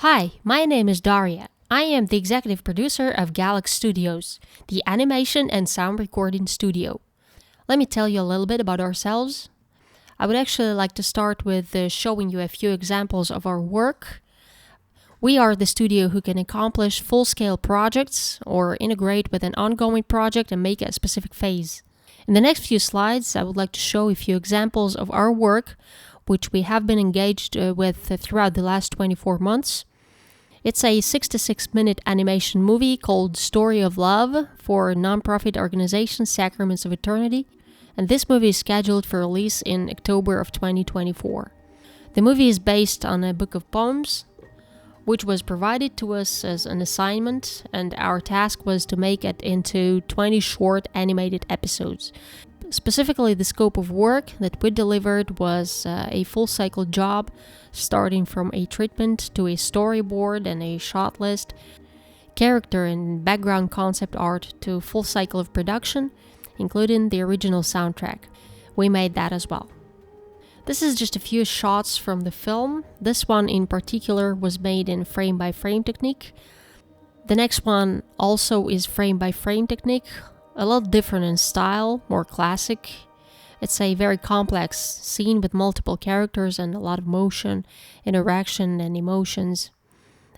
Hi, my name is Daria. I am the executive producer of GALAX Studios, the animation and sound recording studio. Let me tell you a little bit about ourselves. I would actually like to start with showing you a few examples of our work. We are the studio who can accomplish full-scale projects or integrate with an ongoing project and make a specific phase. In the next few slides, I would like to show a few examples of our work, which we have been engaged with throughout the last 24 months. It's a 6-to-6-minute animation movie called Story of Love for nonprofit organization Sacraments of Eternity, and this movie is scheduled for release in October of 2024. The movie is based on a book of poems, which was provided to us as an assignment, and our task was to make it into 20 short animated episodes. Specifically, the scope of work that we delivered was a full-cycle job, starting from a treatment to a storyboard and a shot list, character and background concept art to full cycle of production, including the original soundtrack. We made that as well. This is just a few shots from the film. This one in particular was made in frame-by-frame technique. The next one also is frame-by-frame technique, a little different in style, more classic. It's a very complex scene with multiple characters and a lot of motion, interaction and emotions,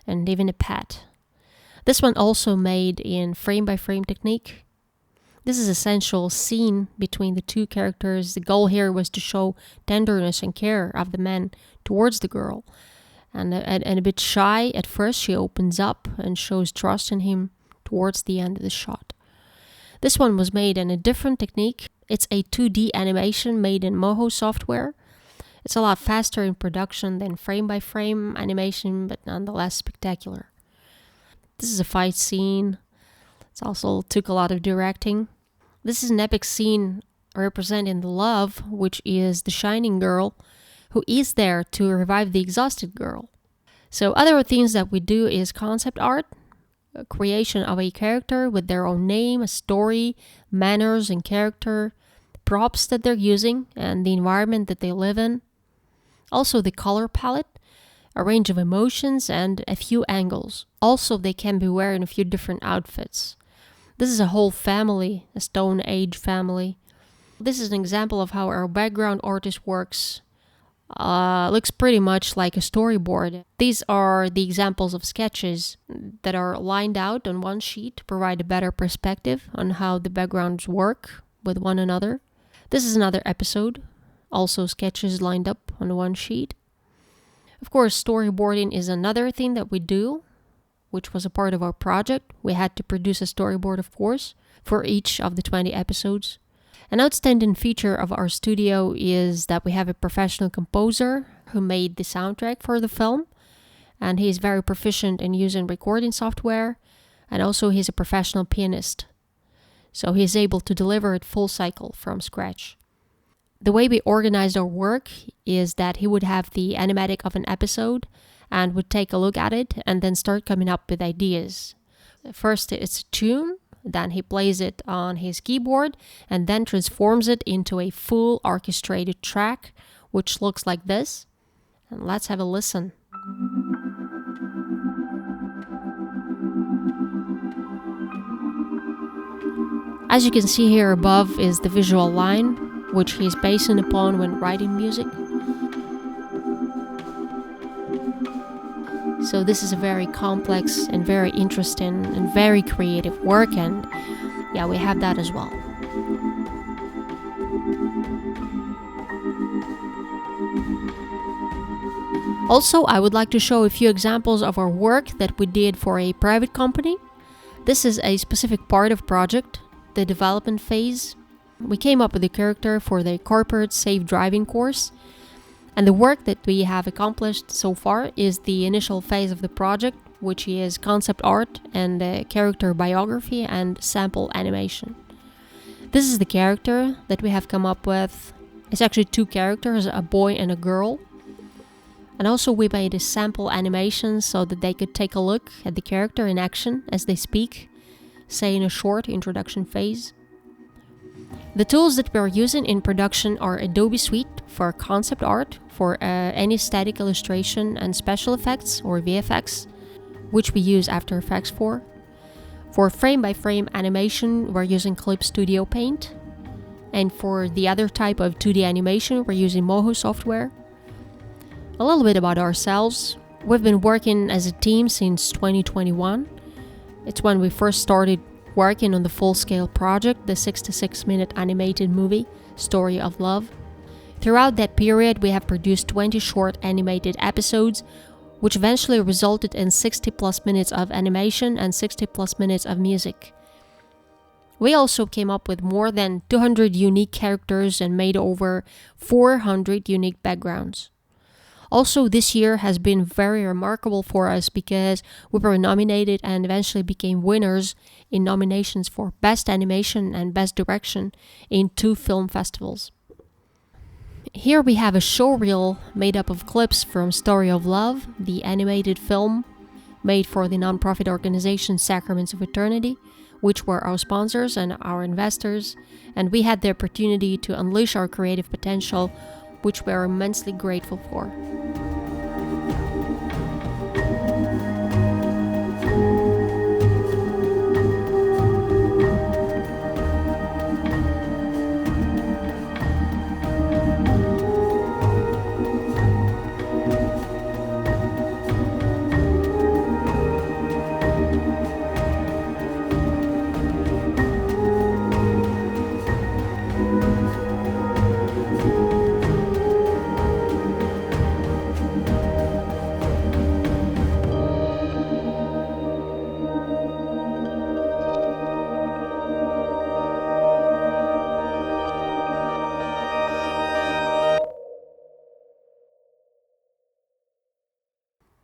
and even a pet. This one also made in frame-by-frame technique. This is essential scene between the two characters. The goal here was to show tenderness and care of the man towards the girl. And a bit shy at first, she opens up and shows trust in him towards the end of the shot. This one was made in a different technique. It's a 2D animation made in Moho software. It's a lot faster in production than frame-by-frame animation, but nonetheless spectacular. This is a fight scene. It also took a lot of directing. This is an epic scene representing the love, which is the shining girl who is there to revive the exhausted girl. So other things that we do is concept art, creation of a character with their own name, a story, manners and character, props that they're using, and the environment that they live in. Also the color palette, a range of emotions, and a few angles. Also, they can be wearing a few different outfits. This is a whole family, a Stone Age family. This is an example of how our background artist works. Looks pretty much like a storyboard. These are the examples of sketches that are lined out on one sheet to provide a better perspective on how the backgrounds work with one another. This is another episode, also sketches lined up on one sheet. Of course, storyboarding is another thing that we do, which was a part of our project. We had to produce a storyboard, of course, for each of the 20 episodes. An outstanding feature of our studio is that we have a professional composer who made the soundtrack for the film, and he's very proficient in using recording software, and also he's a professional pianist. So he's able to deliver it full cycle from scratch. The way we organized our work is that he would have the animatic of an episode and would take a look at it and then start coming up with ideas. First, it's a tune. Then he plays it on his keyboard and then transforms it into a full orchestrated track, which looks like this. And let's have a listen. As you can see here above is the visual line, which he's basing upon when writing music. So this is a very complex and very interesting and very creative work, and yeah, we have that as well. Also, I would like to show a few examples of our work that we did for a private company. This is a specific part of project, the development phase. We came up with a character for the corporate safe driving course. And the work that we have accomplished so far is the initial phase of the project, which is concept art and character biography and sample animation. This is the character that we have come up with. It's actually two characters, a boy and a girl. And also we made a sample animation so that they could take a look at the character in action as they speak, say in a short introduction phase. The tools that we are using in production are Adobe Suite for concept art, for any static illustration and special effects or VFX, which we use After Effects for. For frame-by-frame animation, we're using Clip Studio Paint. And for the other type of 2D animation, we're using Moho software. A little bit about ourselves. We've been working as a team since 2021. It's when we first started working on the full-scale project, the 66-minute animated movie, Story of Love. Throughout that period, we have produced 20 short animated episodes, which eventually resulted in 60+ minutes of animation and 60+ minutes of music. We also came up with more than 200 unique characters and made over 400 unique backgrounds. Also, this year has been very remarkable for us because we were nominated and eventually became winners in nominations for Best Animation and Best Direction in 2 film festivals. Here we have a showreel made up of clips from Story of Love, the animated film made for the nonprofit organization Sacraments of Eternity, which were our sponsors and our investors, and we had the opportunity to unleash our creative potential, which we are immensely grateful for.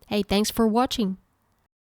Hey, thanks for watching.